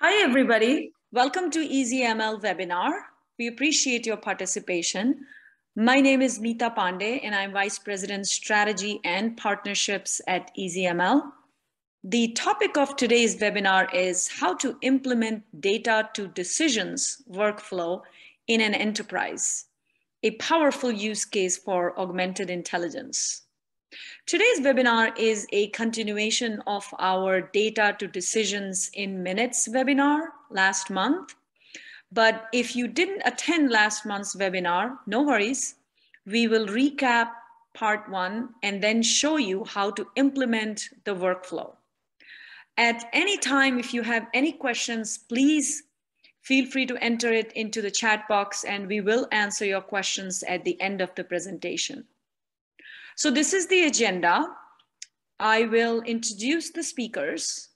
Hi, everybody. Welcome to EazyML webinar. We appreciate your participation. My name is Meeta Pandey, and I'm Vice President Strategy and Partnerships at EazyML. The topic of today's webinar is how to implement data to decisions workflow in an enterprise, a powerful use case for augmented intelligence. Today's webinar is a continuation of our Data to Decisions in Minutes webinar last month. But if you didn't attend last month's webinar, no worries. We will recap part one and then show you how to implement the workflow. At any time, if you have any questions, please feel free to enter it into the chat box and we will answer your questions at the end of the presentation. So this is the agenda. I will introduce the speakers.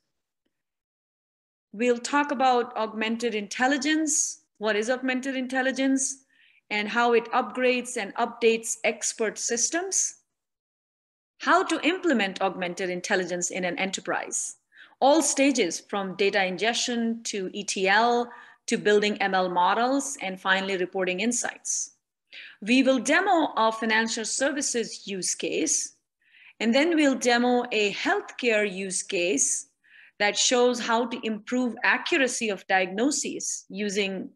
We'll talk about augmented intelligence, what is augmented intelligence, and how it upgrades and updates expert systems, how to implement augmented intelligence in an enterprise, all stages from data ingestion to ETL to building ML models, and finally reporting insights. We will demo a financial services use case, and then we'll demo a healthcare use case that shows how to improve accuracy of diagnoses using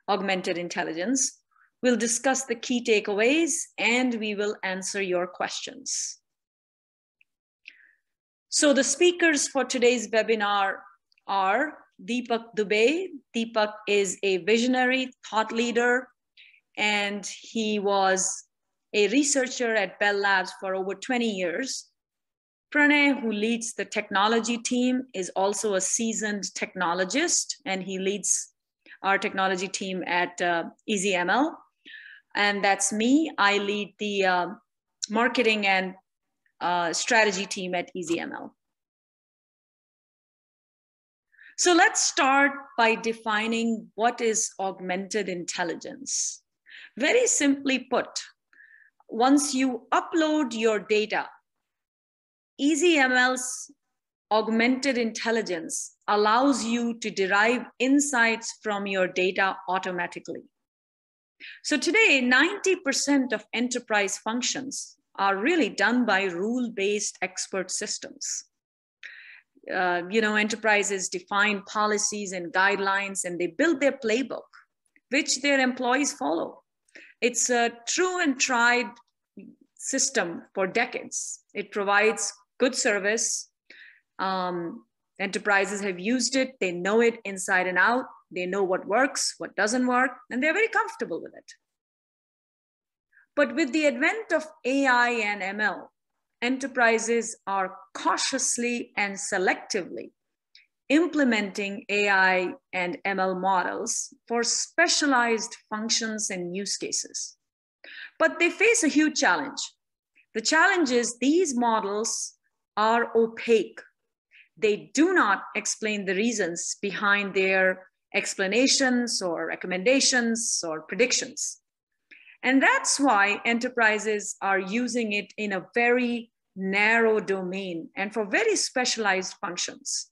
augmented intelligence. We'll discuss the key takeaways, and we will answer your questions. So the speakers for today's webinar are Deepak Dubey. Deepak is a visionary thought leader, and he was a researcher at Bell Labs for over 20 years. Pranay, who leads the technology team, is also a seasoned technologist, and he leads our technology team at EazyML. And that's me. I lead the marketing and strategy team at EazyML. So let's start by defining what is augmented intelligence. Very simply put, once you upload your data, EazyML's augmented intelligence allows you to derive insights from your data automatically. So today, 90% of enterprise functions are really done by rule-based expert systems. Enterprises define policies and guidelines, and they build their playbook, which their employees follow. It's a true and tried system for decades. It provides good service. Enterprises have used it. They know it inside and out. They know what works, what doesn't work, and they're very comfortable with it. But with the advent of AI and ML, enterprises are cautiously and selectively implementing AI and ML models for specialized functions and use cases. But they face a huge challenge. The challenge is these models are opaque. They do not explain the reasons behind their explanations or recommendations or predictions. And that's why enterprises are using it in a very narrow domain and for very specialized functions.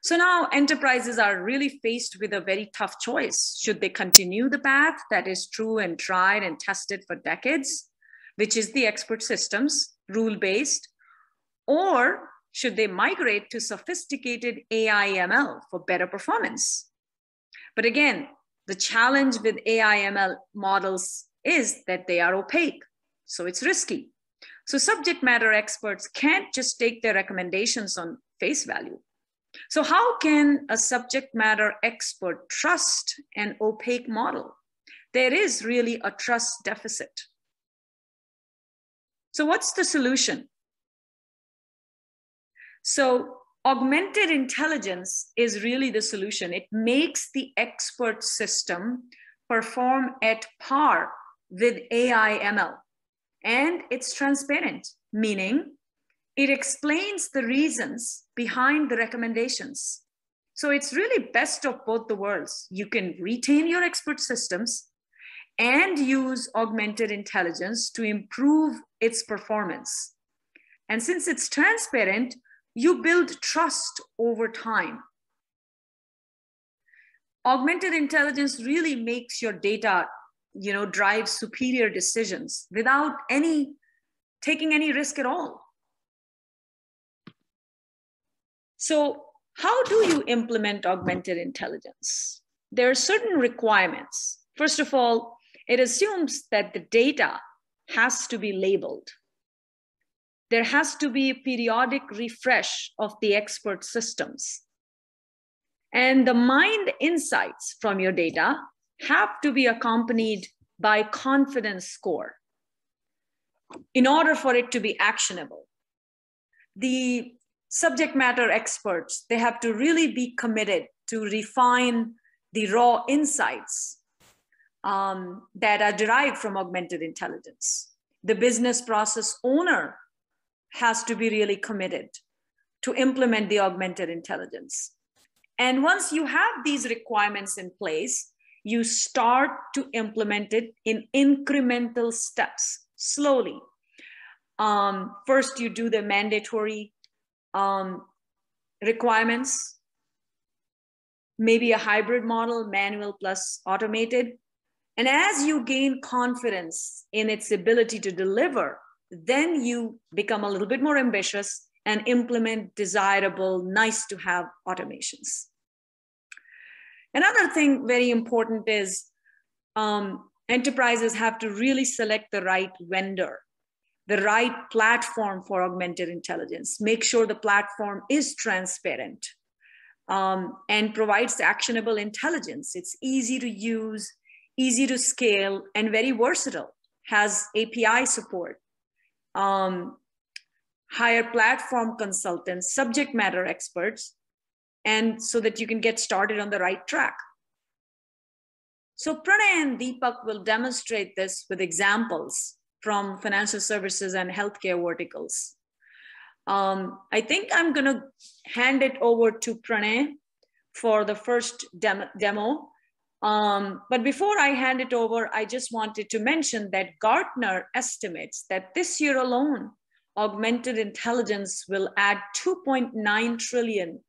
So now enterprises are really faced with a very tough choice. Should they continue the path that is true and tried and tested for decades, which is the expert systems, rule-based, or should they migrate to sophisticated AI ML for better performance? But again, the challenge with AI ML models is that they are opaque, so it's risky. So subject matter experts can't just take their recommendations on face value. So how can a subject matter expert trust an opaque model? There is really a trust deficit. So what's the solution? So augmented intelligence is really the solution. It makes the expert system perform at par with AI ML. And it's transparent, meaning it explains the reasons behind the recommendations. So it's really best of both the worlds. You can retain your expert systems and use augmented intelligence to improve its performance. And since it's transparent, you build trust over time. Augmented intelligence really makes your data, drive superior decisions without taking any risk at all. So how do you implement augmented intelligence? There are certain requirements. First of all, it assumes that the data has to be labeled. There has to be a periodic refresh of the expert systems. And the mined insights from your data have to be accompanied by confidence score in order for it to be actionable. The subject matter experts, they have to really be committed to refine the raw insights that are derived from augmented intelligence. The business process owner has to be really committed to implement the augmented intelligence. And once you have these requirements in place, you start to implement it in incremental steps, slowly. First, you do the mandatory requirements, maybe a hybrid model, manual plus automated. And as you gain confidence in its ability to deliver, then you become a little bit more ambitious and implement desirable, nice to have automations. Another thing very important is enterprises have to really select the right vendor, the right platform for augmented intelligence. Make sure the platform is transparent and provides actionable intelligence. It's easy to use, easy to scale, and very versatile, has API support. Hire platform consultants, subject matter experts, and so that you can get started on the right track. So Pranay and Deepak will demonstrate this with examples from financial services and healthcare verticals. I think I'm gonna hand it over to Pranay for the first demo. But before I hand it over, I just wanted to mention that Gartner estimates that this year alone, augmented intelligence will add 2.9 trillion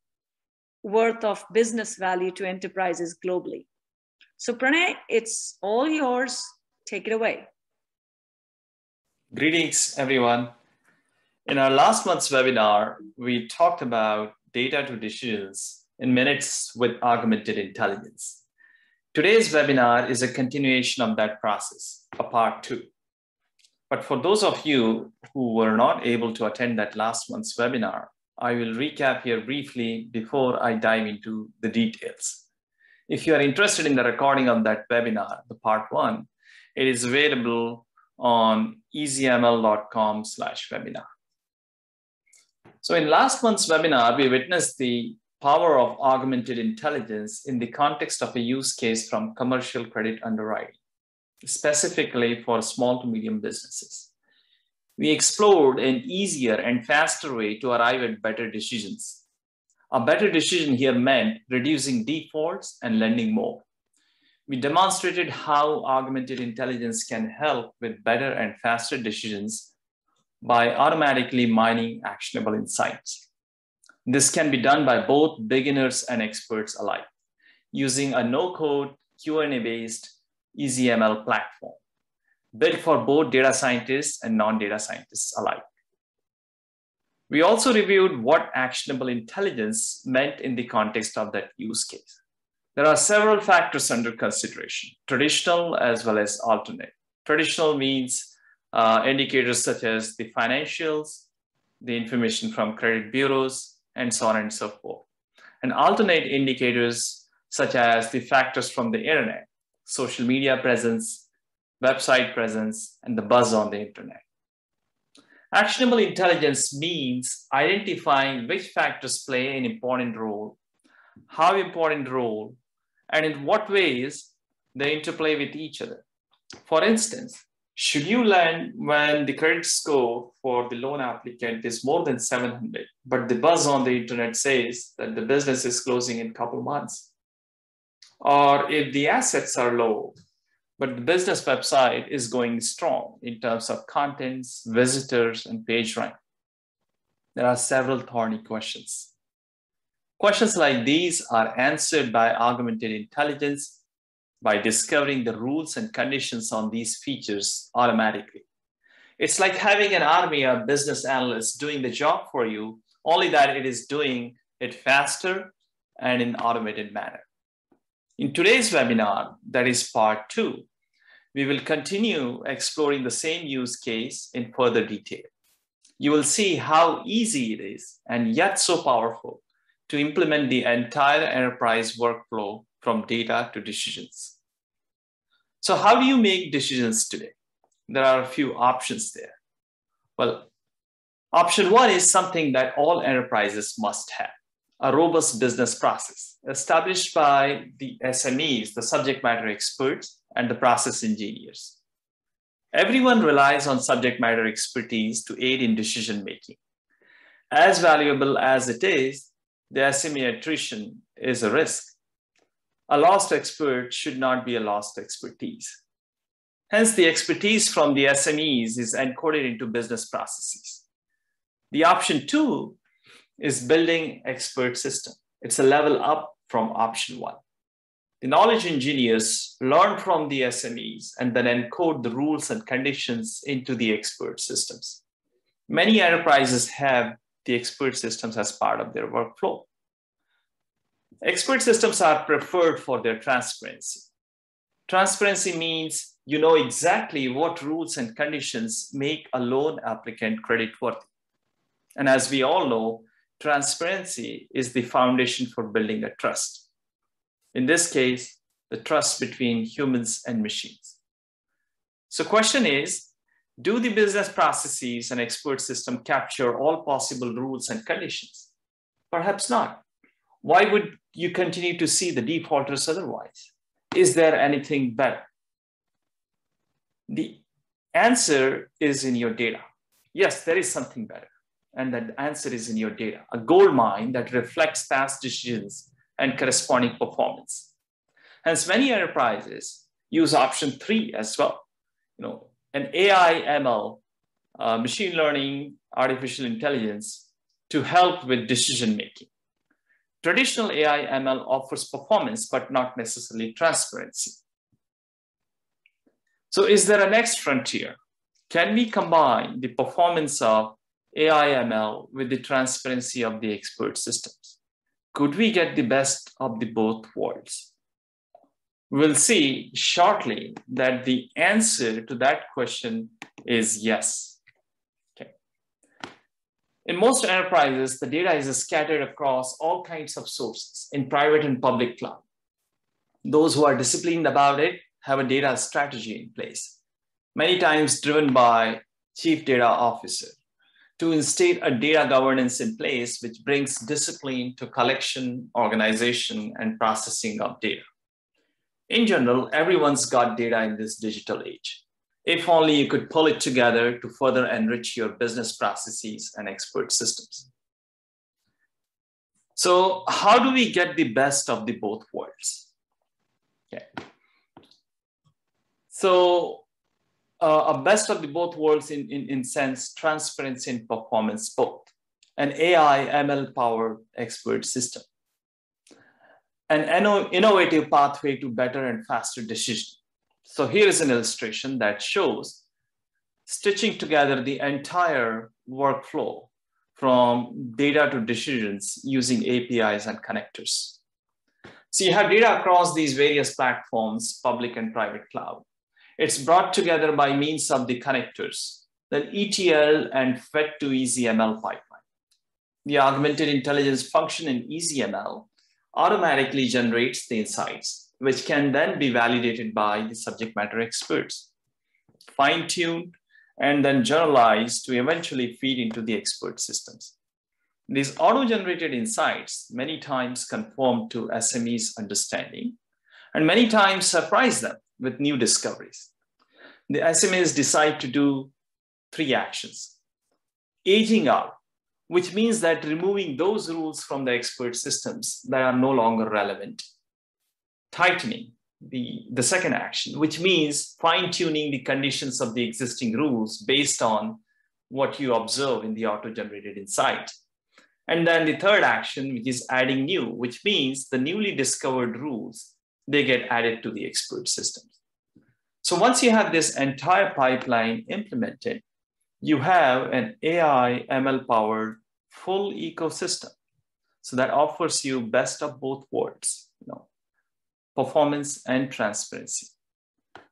worth of business value to enterprises globally. So Pranay, it's all yours. Take it away. Greetings, everyone. In our last month's webinar, we talked about data to decisions in minutes with augmented intelligence. Today's webinar is a continuation of that process, a part 2. But for those of you who were not able to attend that last month's webinar, I will recap here briefly before I dive into the details. If you are interested in the recording of that webinar, the part 1, it is available on easyml.com/webinar. So in last month's webinar, we witnessed the power of augmented intelligence in the context of a use case from commercial credit underwriting, specifically for small to medium businesses. We explored an easier and faster way to arrive at better decisions. A better decision here meant reducing defaults and lending more. We demonstrated how augmented intelligence can help with better and faster decisions by automatically mining actionable insights. This can be done by both beginners and experts alike, using a no-code, Q&A-based EazyML platform, built for both data scientists and non-data scientists alike. We also reviewed what actionable intelligence meant in the context of that use case. There are several factors under consideration, traditional as well as alternate. Traditional means indicators such as the financials, the information from credit bureaus, and so on and so forth. And alternate indicators such as the factors from the internet, social media presence, website presence, and the buzz on the internet. Actionable intelligence means identifying which factors play an important role, how important role, and in what ways they interplay with each other. For instance, should you lend when the credit score for the loan applicant is more than 700, but the buzz on the internet says that the business is closing in a couple months? Or if the assets are low, but the business website is going strong in terms of contents, visitors, and page rank? There are several thorny questions. Questions like these are answered by augmented intelligence by discovering the rules and conditions on these features automatically. It's like having an army of business analysts doing the job for you, only that it is doing it faster and in automated manner. In today's webinar, that is part 2, we will continue exploring the same use case in further detail. You will see how easy it is and yet so powerful to implement the entire enterprise workflow from data to decisions. So how do you make decisions today? There are a few options there. Well, option 1 is something that all enterprises must have: a robust business process established by the SMEs, the subject matter experts, and the process engineers. Everyone relies on subject matter expertise to aid in decision-making. As valuable as it is, the SME attrition is a risk. A lost expert should not be a lost expertise. Hence, the expertise from the SMEs is encoded into business processes. The option 2 is building expert system. It's a level up from option 1. The knowledge engineers learn from the SMEs and then encode the rules and conditions into the expert systems. Many enterprises have the expert systems as part of their workflow. Expert systems are preferred for their transparency. Transparency means you know exactly what rules and conditions make a loan applicant creditworthy. And as we all know, transparency is the foundation for building a trust. In this case, the trust between humans and machines. So question is, do the business processes and expert system capture all possible rules and conditions? Perhaps not. Why would you continue to see the defaulters otherwise? Is there anything better? The answer is in your data. Yes, there is something better. And that answer is in your data, a gold mine that reflects past decisions and corresponding performance. Hence, many enterprises use option 3 as well. An AI, ML, machine learning, artificial intelligence to help with decision-making. Traditional AI, ML offers performance, but not necessarily transparency. So is there a next frontier? Can we combine the performance of AI, ML with the transparency of the expert systems? Could we get the best of the both worlds? We'll see shortly that the answer to that question is yes. Okay. In most enterprises, the data is scattered across all kinds of sources in private and public cloud. Those who are disciplined about it have a data strategy in place, many times driven by Chief Data Officer, to instate a data governance in place which brings discipline to collection, organization, and processing of data. In general, everyone's got data in this digital age. If only you could pull it together to further enrich your business processes and expert systems. So how do we get the best of the both worlds? Okay. So a best of the both worlds in sense, transparency and performance both, an AI ML powered expert system, an innovative pathway to better and faster decision. So here is an illustration that shows stitching together the entire workflow from data to decisions using APIs and connectors. So you have data across these various platforms, public and private cloud. It's brought together by means of the connectors, then ETL and fed to EazyML pipeline. The augmented intelligence function in EazyML automatically generates the insights, which can then be validated by the subject matter experts, fine-tuned, and then generalized to eventually feed into the expert systems. These auto-generated insights many times conform to SMEs' understanding, and many times surprise them with new discoveries. The SMEs decide to do 3 actions. Aging out, which means that removing those rules from the expert systems that are no longer relevant. Tightening, the second action, which means fine-tuning the conditions of the existing rules based on what you observe in the auto-generated insight. And then the third action, which is adding new, which means the newly discovered rules, they get added to the expert systems. So once you have this entire pipeline implemented, you have an AI ML powered full ecosystem. So that offers you best of both worlds, performance and transparency.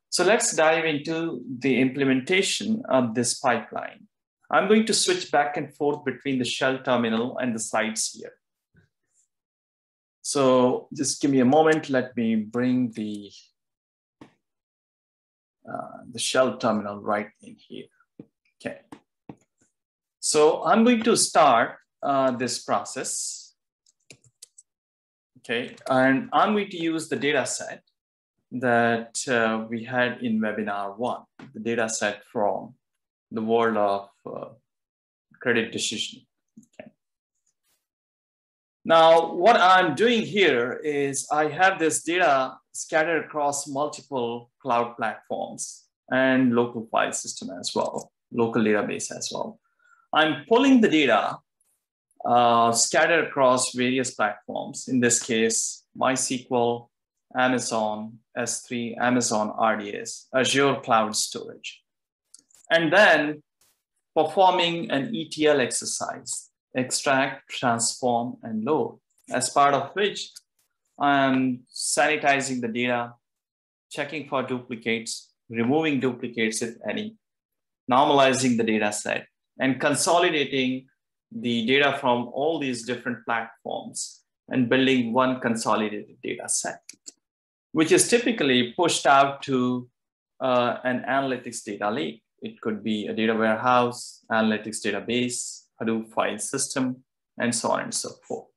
So let's dive into the implementation of this pipeline. I'm going to switch back and forth between the shell terminal and the slides here. So just give me a moment. Let me bring the shell terminal right in here. Okay. So I'm going to start this process. Okay, and I'm going to use the data set that we had in webinar 1, the data set from the world of credit decision. Okay. Now, what I'm doing here is I have this data scattered across multiple cloud platforms and local file system as well, local database as well. I'm pulling the data scattered across various platforms. In this case, MySQL, Amazon S3, Amazon RDS, Azure Cloud Storage. And then performing an ETL exercise, extract, transform, and load, as part of which I'm sanitizing the data, checking for duplicates, removing duplicates if any, normalizing the data set, and consolidating the data from all these different platforms and building one consolidated data set, which is typically pushed out to an analytics data lake. It could be a data warehouse, analytics database, Hadoop file system, and so on and so forth.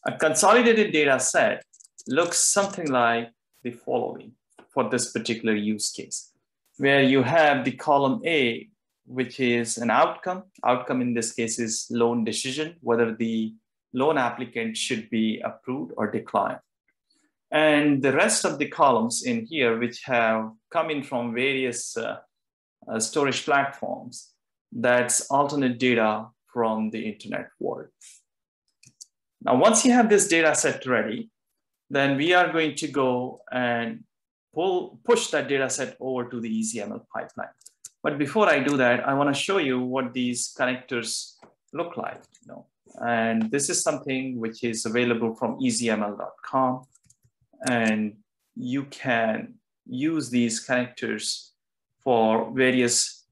A consolidated data set looks something like the following for this particular use case, where you have the column A, which is an outcome. Outcome in this case is loan decision, whether the loan applicant should be approved or declined. And the rest of the columns in here, which have come in from various storage platforms, that's alternate data from the internet world. Now, once you have this data set ready, then we are going to go and push that data set over to the EazyML pipeline. But before I do that, I want to show you what these connectors look like. And this is something which is available from easyml.com. And you can use these connectors for various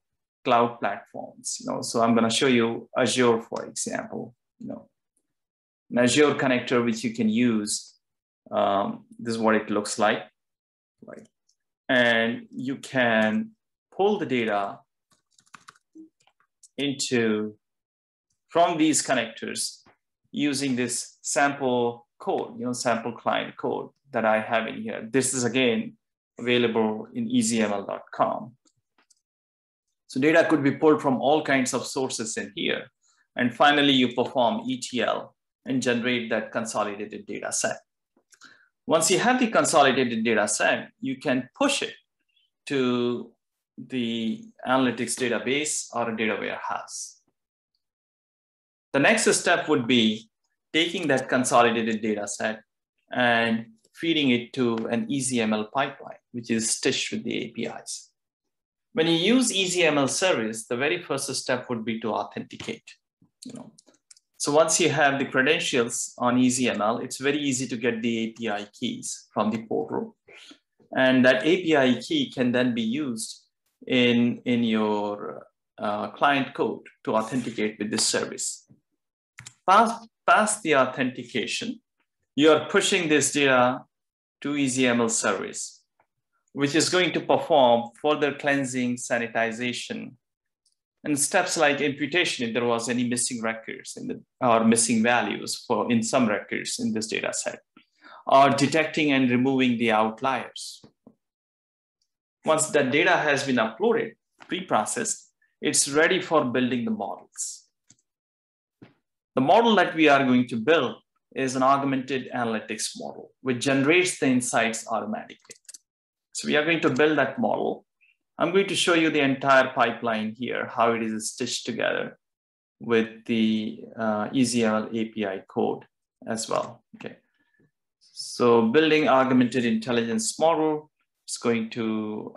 cloud platforms. So I'm going to show you Azure, for example. An Azure connector which you can use. This is what it looks like, right? And you can pull the data from these connectors using this sample code, sample client code that I have in here. This is again available in easyml.com. So data could be pulled from all kinds of sources in here. And finally, you perform ETL and generate that consolidated data set. Once you have the consolidated data set, you can push it to the analytics database or a data warehouse. The next step would be taking that consolidated data set and feeding it to an EazyML pipeline, which is stitched with the APIs. When you use EazyML service, the very first step would be to authenticate. So once you have the credentials on EazyML, it's very easy to get the API keys from the portal. And that API key can then be used in your client code to authenticate with this service. Past the authentication, you are pushing this data to EazyML service, which is going to perform further cleansing, sanitization, and steps like imputation if there was any missing records or missing values in some records in this data set, or detecting and removing the outliers. Once that data has been uploaded, pre-processed, it's ready for building the models. The model that we are going to build is an augmented analytics model, which generates the insights automatically. So we are going to build that model. I'm going to show you the entire pipeline here, how it is stitched together. with the EazyML API code as well. Okay. So building augmented intelligence model is going to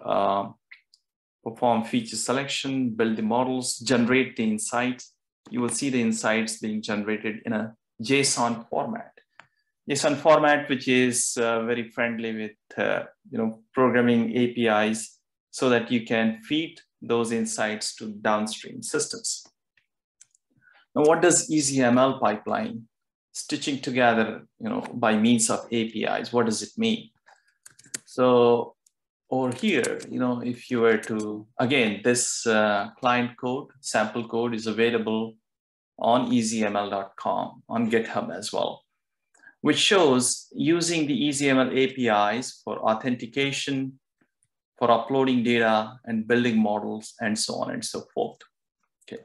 perform feature selection, build the models, generate the insights. You will see the insights being generated in a JSON format. JSON format, which is very friendly with programming APIs, so that you can feed those insights to downstream systems. Now, what does EazyML pipeline stitching together, by means of APIs? What does it mean? So over here, if you were to, again, this client code, sample code is available on easyml.com, on GitHub as well, which shows using the EazyML APIs for authentication, for uploading data and building models, and so on and so forth. Okay,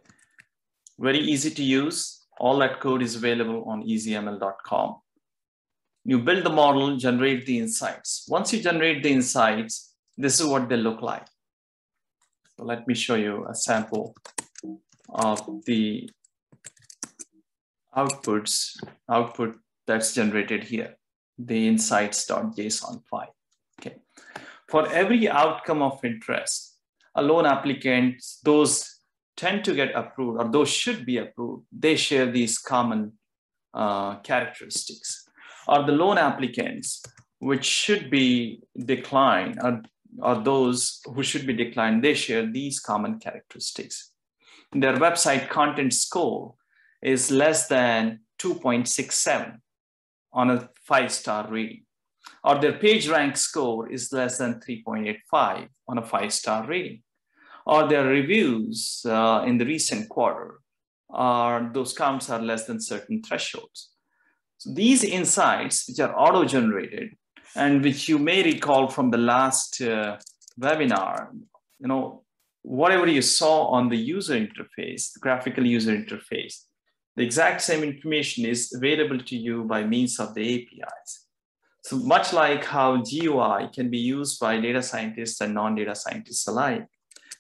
very easy to use. All that code is available on easyml.com. You build the model, generate the insights. Once you generate the insights, this is what they look like. So let me show you a sample of the output that's generated here, the insights.json file. Okay. For every outcome of interest, a loan applicant, those tend to get approved, or those should be approved, they share these common characteristics. Or the loan applicants, which should be declined, or those who should be declined, they share these common characteristics. Their website content score is less than 2.67 on a 5-star rating, or their page rank score is less than 3.85 on a 5-star rating, or their reviews in the recent quarter, those counts are less than certain thresholds. So these insights, which are auto-generated, and which you may recall from the last webinar, whatever you saw on the user interface, the graphical user interface, the exact same information is available to you by means of the APIs. So much like how GUI can be used by data scientists and non-data scientists alike,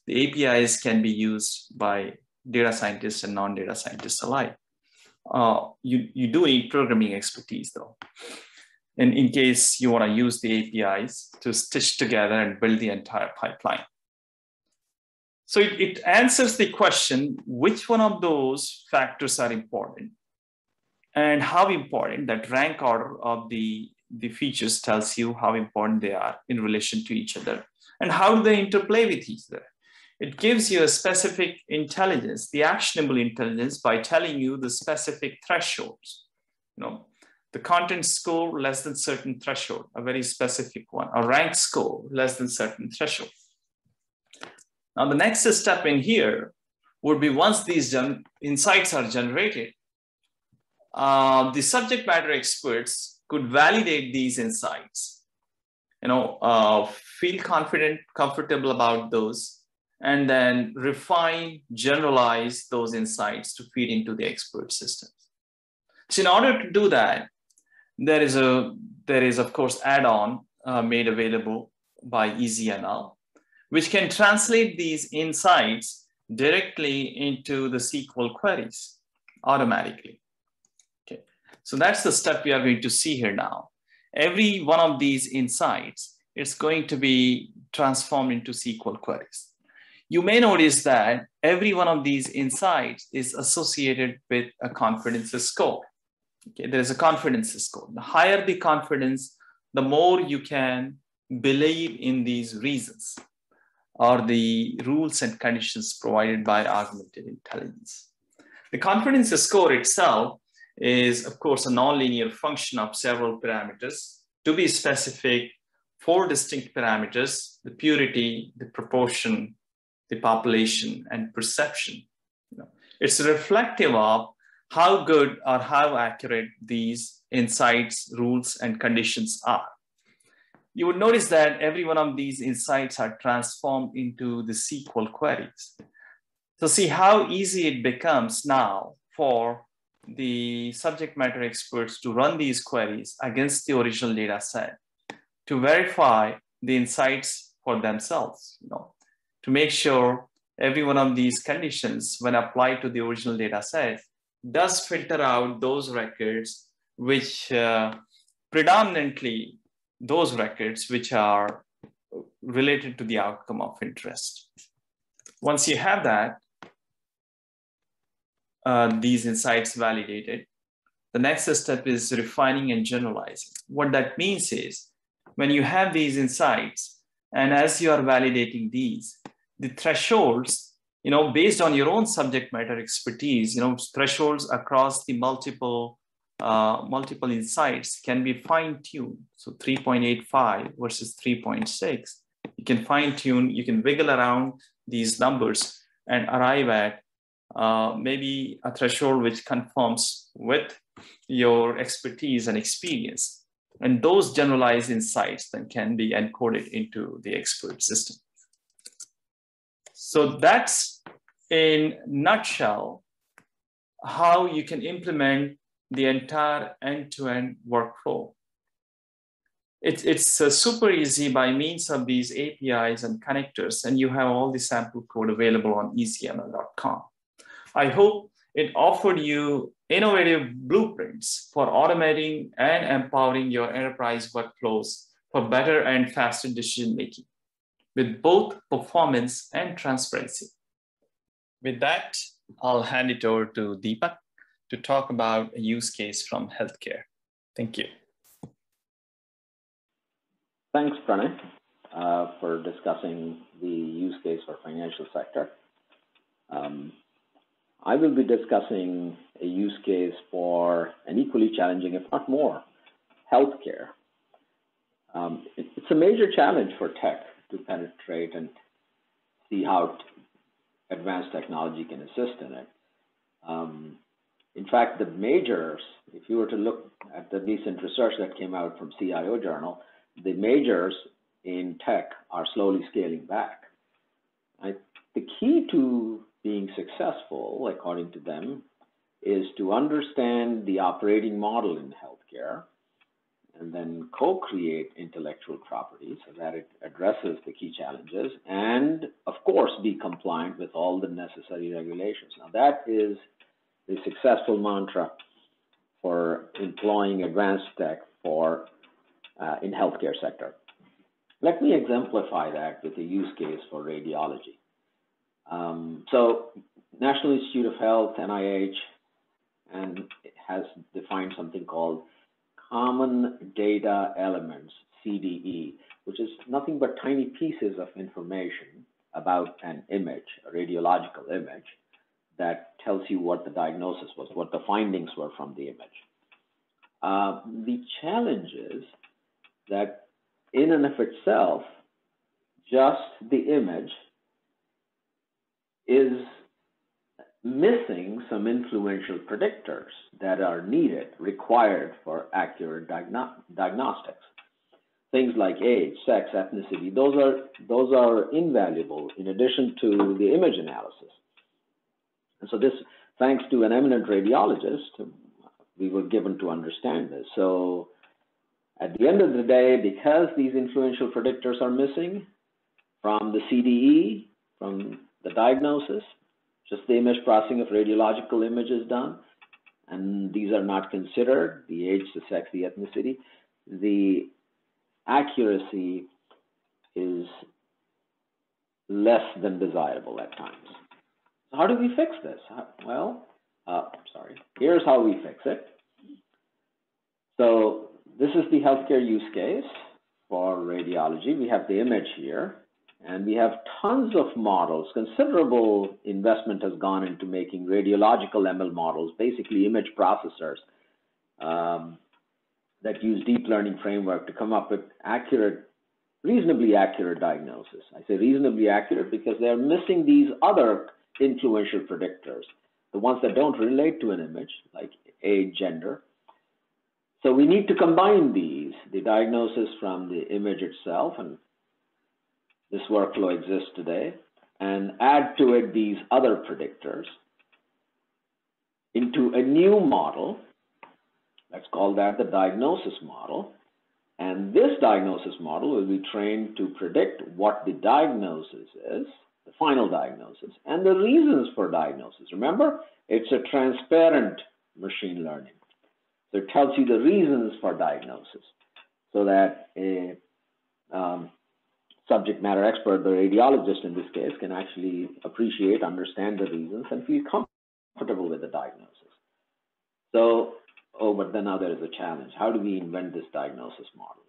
the APIs can be used by data scientists and non-data scientists alike. You do need programming expertise though, and in case you want to use the APIs to stitch together and build the entire pipeline. So it answers the question, which one of those factors are important, and how important. That rank order of the features tells you how important they are in relation to each other, and how do they interplay with each other. It gives you a specific intelligence, the actionable intelligence, by telling you the specific thresholds. The content score less than certain threshold, a very specific one, a rank score less than certain threshold. Now the next step in here would be, once these insights are generated, the subject matter experts could validate these insights, feel comfortable about those, and then refine, generalize those insights to feed into the expert systems. So in order to do that, there is of course add-on made available by EazyML, which can translate these insights directly into the SQL queries automatically. Okay, so that's the step we are going to see here now. Every one of these insights is going to be transformed into SQL queries. You may notice that every one of these insights is associated with a confidence score. Okay, there is a confidence score. The higher the confidence, the more you can believe in these reasons or the rules and conditions provided by augmented intelligence. The confidence score itself is, of course, a nonlinear function of several parameters. To be specific, 4 distinct parameters: the purity, the proportion, the population, and perception. It's reflective of how good or how accurate these insights, rules, and conditions are. You would notice that every one of these insights are transformed into the SQL queries. So see how easy it becomes now for the subject matter experts to run these queries against the original data set to verify the insights for themselves, to make sure every one of these conditions, when applied to the original data set, does filter out those records which predominantly those records which are related to the outcome of interest. Once you have that, these insights validated, the next step is refining and generalizing. What that means is, when you have these insights, and as you are validating these, the thresholds, based on your own subject matter expertise, thresholds across the multiple insights can be fine-tuned. So 3.85 versus 3.6, you can fine-tune, you can wiggle around these numbers and arrive at maybe a threshold which conforms with your expertise and experience. And those generalized insights then can be encoded into the expert system. So that's, in a nutshell, how you can implement the entire end-to-end workflow. It's super easy by means of these APIs and connectors, and you have all the sample code available on EazyML.com. I hope it offered you innovative blueprints for automating and empowering your enterprise workflows for better and faster decision-making with both performance and transparency. With that, I'll hand it over to Deepak to talk about a use case from healthcare. Thank you. Thanks, Pranay, for discussing the use case for financial sector. I will be discussing a use case for an equally challenging, if not more, healthcare. It's a major challenge for tech to penetrate and see how advanced technology can assist in it. In fact, the majors, if you were to look at the recent research that came out from CIO Journal, the majors in tech are slowly scaling back. The key to being successful, according to them, is to understand the operating model in healthcare and then co-create intellectual property so that it addresses the key challenges and, of course, be compliant with all the necessary regulations. Now, that is the successful mantra for employing advanced tech in healthcare sector. Let me exemplify that with a use case for radiology. So National Institute of Health, NIH, and it has defined something called Common Data Elements, CDE, which is nothing but tiny pieces of information about an image, a radiological image, that tells you what the diagnosis was, what the findings were from the image. The challenge is that in and of itself, just the image is missing some influential predictors that are required for accurate diagnostics. Things like age, sex, ethnicity, those are invaluable in addition to the image analysis. And so this, thanks to an eminent radiologist, we were given to understand this. So at the end of the day, because these influential predictors are missing from the CDE, from the diagnosis, just the image processing of radiological images done, and these are not considered, the age, the sex, the ethnicity, the accuracy is less than desirable at times. So how do we fix this? Here's how we fix it. So this is the healthcare use case for radiology. We have the image here, and we have tons of models. Considerable investment has gone into making radiological ML models, basically image processors that use deep learning framework to come up with reasonably accurate diagnosis. I say reasonably accurate because they're missing these other influential predictors, the ones that don't relate to an image, like age, gender. So we need to combine these, the diagnosis from the image itself, and this workflow exists today, and add to it these other predictors into a new model. Let's call that the diagnosis model. And this diagnosis model will be trained to predict what the diagnosis is, the final diagnosis, and the reasons for diagnosis. Remember, it's a transparent machine learning. So it tells you the reasons for diagnosis so that a subject matter expert, the radiologist in this case, can actually appreciate, understand the reasons, and feel comfortable with the diagnosis. So, but then now there is a challenge. How do we invent this diagnosis model?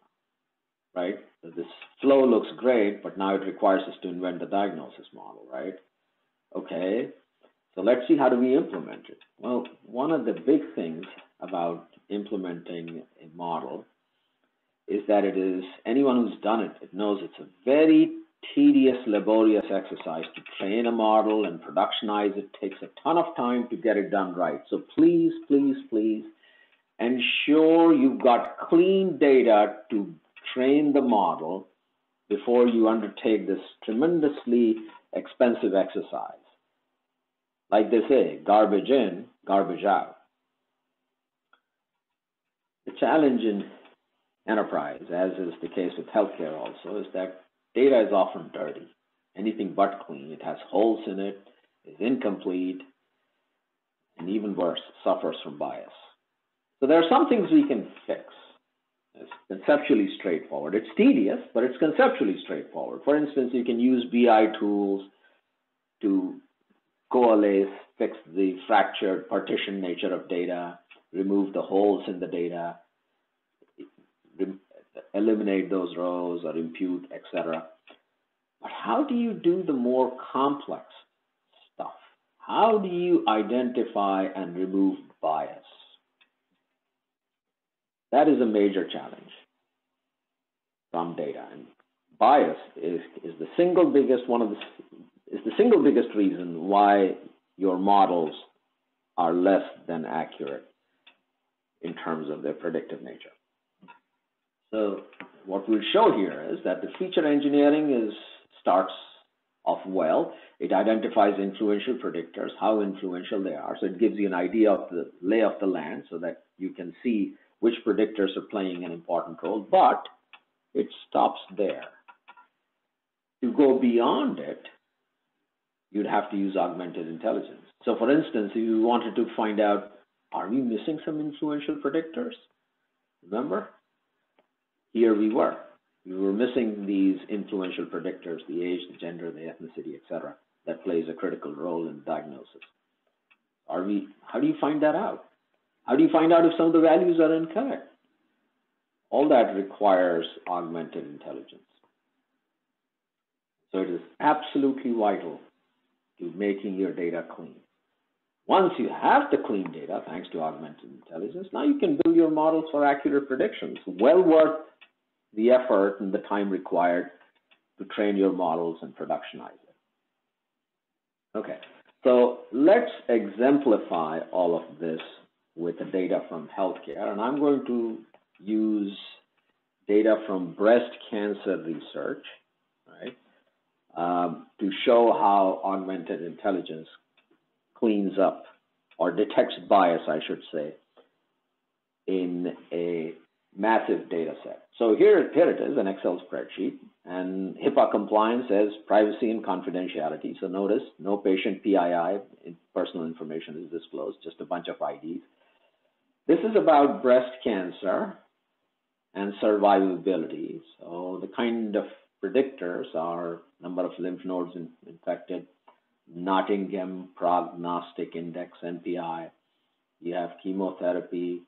Right? So this flow looks great, but now it requires us to invent the diagnosis model, right? Okay, so let's see, how do we implement it? Well, one of the big things about implementing a model is that it is, anyone who's done it, it knows it's a very tedious, laborious exercise to train a model and productionize it. Takes a ton of time to get it done right. So please, please, please ensure you've got clean data to train the model before you undertake this tremendously expensive exercise. Like they say, garbage in, garbage out. The challenge in enterprise, as is the case with healthcare also, is that data is often dirty, anything but clean. It has holes in it, is incomplete, and even worse, suffers from bias. So there are some things we can fix. It's conceptually straightforward. It's tedious, but it's conceptually straightforward. For instance, you can use BI tools to coalesce, fix the fractured partition nature of data, remove the holes in the data, eliminate those rows or impute, etc. But how do you do the more complex stuff? How do you identify and remove bias? That is a major challenge from data, and bias is the single biggest reason why your models are less than accurate in terms of their predictive nature. So what we'll show here is that the feature engineering starts off well. It identifies influential predictors, how influential they are. So it gives you an idea of the lay of the land so that you can see which predictors are playing an important role, but it stops there. To go beyond it, you'd have to use augmented intelligence. So for instance, if you wanted to find out, are we missing some influential predictors? Remember? Here we were. We were missing these influential predictors, the age, the gender, the ethnicity, etc., that plays a critical role in diagnosis. How do you find that out? How do you find out if some of the values are incorrect? All that requires augmented intelligence. So it is absolutely vital to making your data clean. Once you have the clean data, thanks to augmented intelligence, now you can build your models for accurate predictions. Well worth the effort and the time required to train your models and productionize it. Okay, so let's exemplify all of this with the data from healthcare, and I'm going to use data from breast cancer research, right, to show how augmented intelligence cleans up or detects bias, I should say, in a massive data set. So here it is, an Excel spreadsheet, and HIPAA compliance says privacy and confidentiality. So notice no patient PII, personal information is disclosed, just a bunch of IDs. This is about breast cancer and survivability. So the kind of predictors are number of lymph nodes infected, Nottingham Prognostic Index, NPI. You have chemotherapy,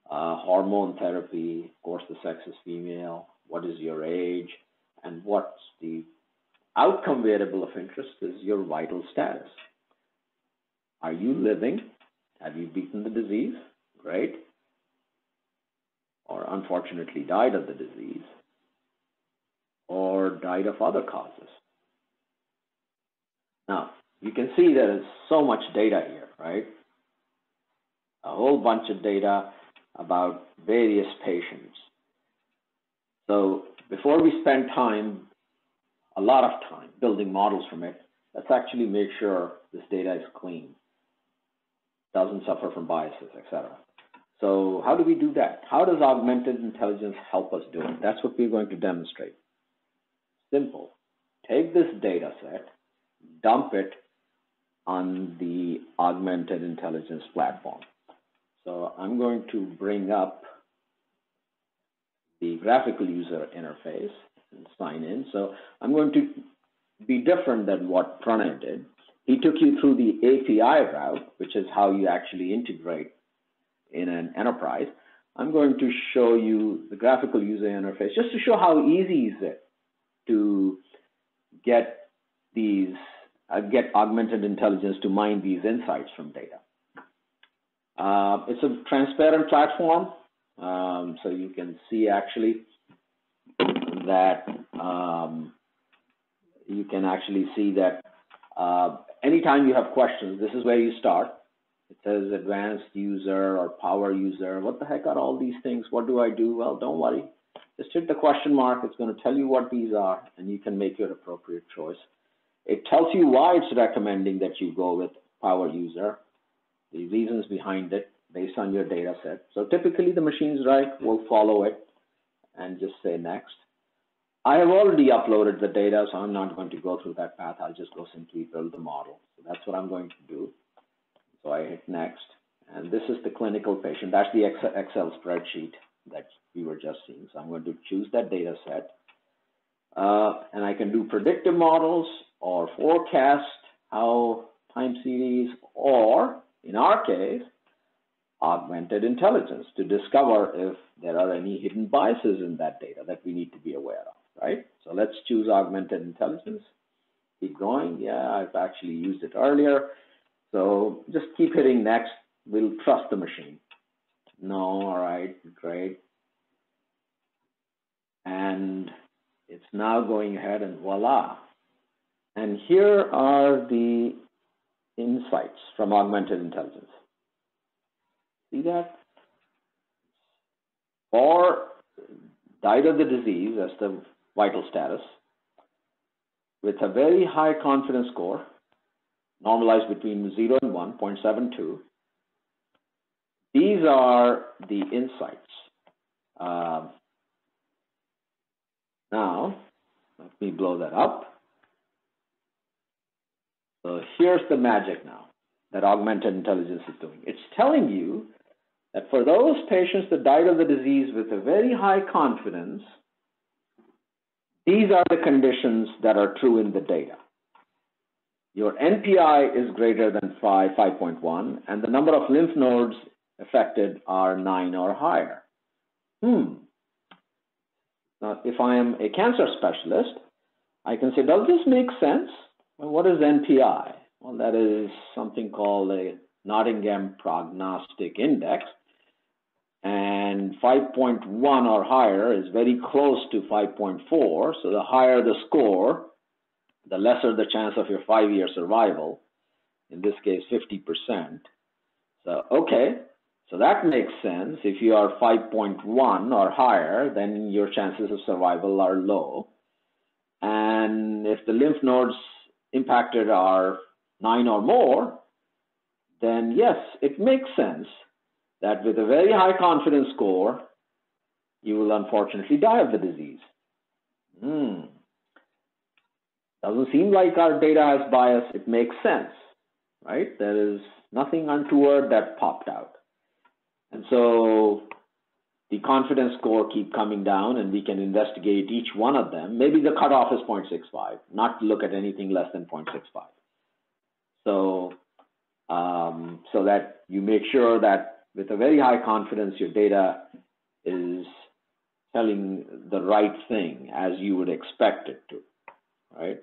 hormone therapy, of course the sex is female, what is your age, and what's the outcome variable of interest is your vital status. Are you living? Have you beaten the disease? Great. Or unfortunately died of the disease, or died of other causes. Now, you can see there is so much data here, right? A whole bunch of data about various patients. So before we spend time, a lot of time, building models from it, let's actually make sure this data is clean, doesn't suffer from biases, etc. So how do we do that? How does augmented intelligence help us do it? That's what we're going to demonstrate. Simple. Take this data set, dump it on the Augmented Intelligence platform. So I'm going to bring up the graphical user interface and sign in. So I'm going to be different than what Pranay did. He took you through the API route, which is how you actually integrate in an enterprise. I'm going to show you the graphical user interface just to show how easy is it to get these, get Augmented Intelligence to mine these insights from data. It's a transparent platform, so you can see actually that anytime you have questions, this is where you start. It says advanced user or power user. What the heck are all these things? What do I do? Well, don't worry. Just hit the question mark. It's going to tell you what these are, and you can make your appropriate choice. It tells you why it's recommending that you go with power user, the reasons behind it based on your data set. So typically the machine's right, we'll follow it and just say next. I have already uploaded the data, so I'm not going to go through that path. I'll just go simply build the model. So that's what I'm going to do. So I hit next, and this is the clinical patient. That's the Excel spreadsheet that we were just seeing. So I'm going to choose that data set, and I can do predictive models or forecast how time series, or in our case, Augmented Intelligence to discover if there are any hidden biases in that data that we need to be aware of, right? So let's choose Augmented Intelligence. Keep going. Yeah, I've actually used it earlier. So just keep hitting next. We'll trust the machine. No, all right, great. And it's now going ahead and voila. And here are the insights from Augmented Intelligence. See that? Or died of the disease, that's the vital status, with a very high confidence score, normalized between 0 and 1, 0.72. These are the insights. Now, let me blow that up. So here's the magic now that Augmented Intelligence is doing. It's telling you that for those patients that died of the disease with a very high confidence, these are the conditions that are true in the data. Your NPI is greater than 5.1, and the number of lymph nodes affected are 9 or higher. Now, if I am a cancer specialist, I can say, does this make sense? Well, what is NPI? Well, that is something called a Nottingham Prognostic Index. And 5.1 or higher is very close to 5.4. So the higher the score, the lesser the chance of your 5-year survival. In this case, 50%. So, okay. So that makes sense. If you are 5.1 or higher, then your chances of survival are low. And if the lymph nodes impacted are 9 or more, then yes, it makes sense that with a very high confidence score, you will unfortunately die of the disease. Doesn't seem like our data has bias. It makes sense, right? There is nothing untoward that popped out. And so the confidence score keep coming down, and we can investigate each one of them. Maybe the cutoff is 0.65, not to look at anything less than 0.65. So, so that you make sure that with a very high confidence, your data is telling the right thing as you would expect it to, right?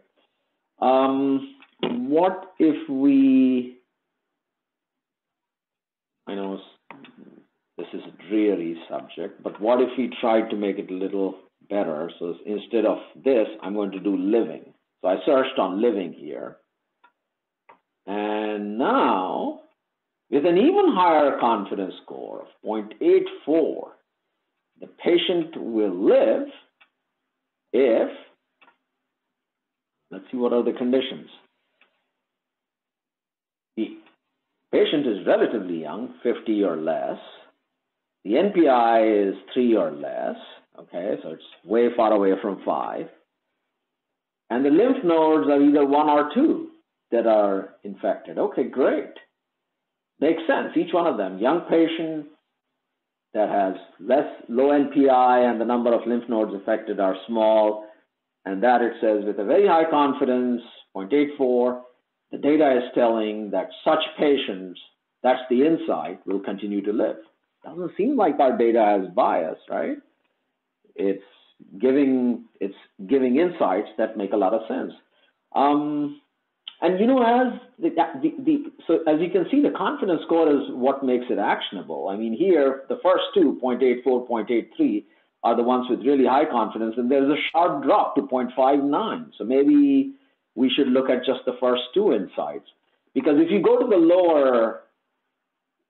What if we, I know this is a dreary subject, but what if we tried to make it a little better? So instead of this, I'm going to do living. So I searched on living here. And now, with an even higher confidence score of 0.84, the patient will live if, let's see what are the conditions. The patient is relatively young, 50 or less. The NPI is 3 or less, okay, so it's way far away from 5. And the lymph nodes are either 1 or 2 that are infected. Okay, great. Makes sense. Each one of them, young patient that has low NPI and the number of lymph nodes affected are small, and that it says with a very high confidence, 0.84, the data is telling that such patients, that's the insight, will continue to live. Doesn't seem like our data has bias, right? It's giving insights that make a lot of sense. And you know, so as you can see, the confidence score is what makes it actionable. I mean, here, the first two, 0.84, 0.83, are the ones with really high confidence, and there's a sharp drop to 0.59. So maybe we should look at just the first two insights. Because if you go to the lower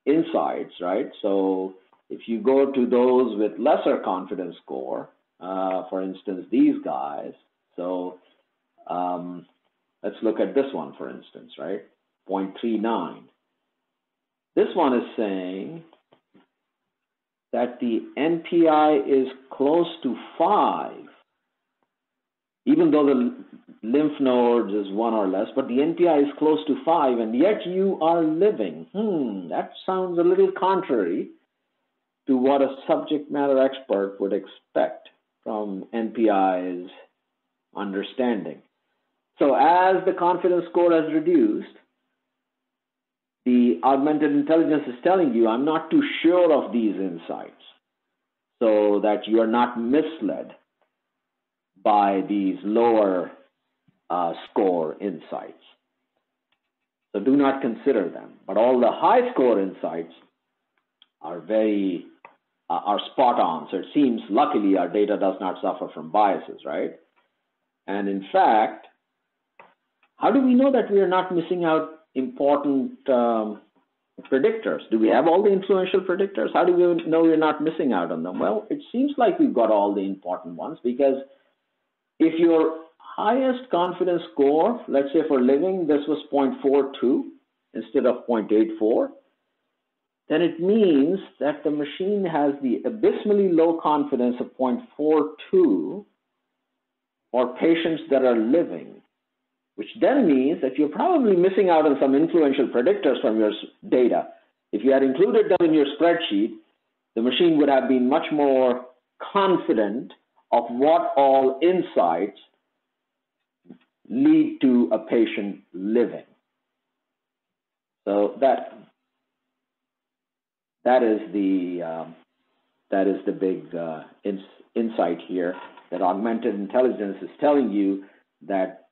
insights, right, so if you go to those with lesser confidence score, for instance, these guys, so let's look at this one, for instance, right? 0.39. This one is saying that the NPI is close to 5, even though the lymph nodes is 1 or less, but the NPI is close to 5, and yet you are living. That sounds a little contrary to what a subject matter expert would expect from NPI's understanding. So as the confidence score has reduced, the augmented intelligence is telling you, I'm not too sure of these insights, so that you are not misled by these lower score insights. So do not consider them. But all the high score insights are are spot on. So it seems, luckily, our data does not suffer from biases, right? And in fact, how do we know that we are not missing out important predictors? Do we have all the influential predictors? How do we know we're not missing out on them? Well, it seems like we've got all the important ones, because if your highest confidence score, let's say for living, this was 0.42 instead of 0.84, then it means that the machine has the abysmally low confidence of 0.42 for patients that are living, which then means that you're probably missing out on some influential predictors from your data. If you had included them in your spreadsheet, the machine would have been much more confident of what all insights lead to a patient living. So that is the big insight here, that augmented intelligence is telling you that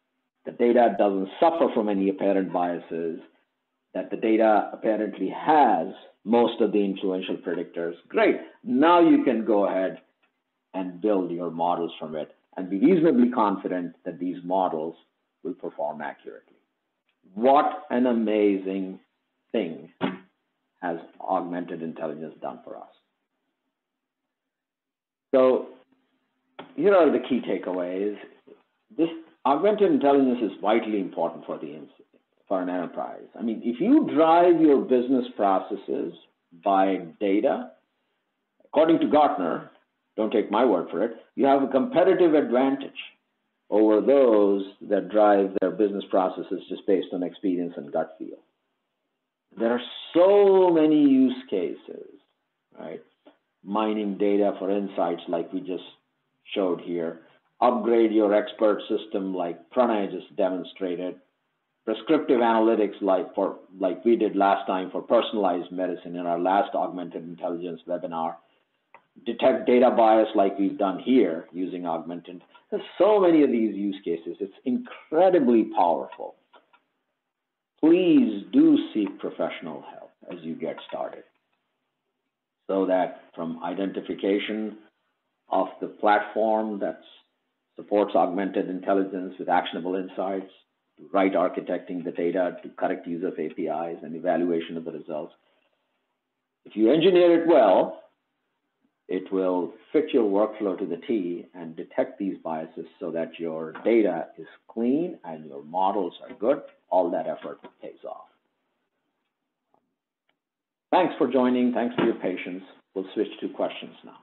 the data doesn't suffer from any apparent biases, that the data apparently has most of the influential predictors. Great. Now you can go ahead and build your models from it and be reasonably confident that these models will perform accurately. What an amazing thing has augmented intelligence done for us. So here are the key takeaways. This augmented intelligence is vitally important for an enterprise. I mean, if you drive your business processes by data, according to Gartner, don't take my word for it, you have a competitive advantage over those that drive their business processes just based on experience and gut feel. There are so many use cases, right? Mining data for insights like we just showed here. Upgrade your expert system like Pranay just demonstrated. Prescriptive analytics like we did last time for personalized medicine in our last augmented intelligence webinar. Detect data bias like we've done here using augmented. There's so many of these use cases. It's incredibly powerful. Please do seek professional help as you get started, so that from identification of the platform that supports augmented intelligence with actionable insights, to right architecting the data, to correct use of APIs and evaluation of the results. If you engineer it well, it will fit your workflow to the T and detect these biases so that your data is clean and your models are good. All that effort pays off. Thanks for joining. Thanks for your patience. We'll switch to questions now.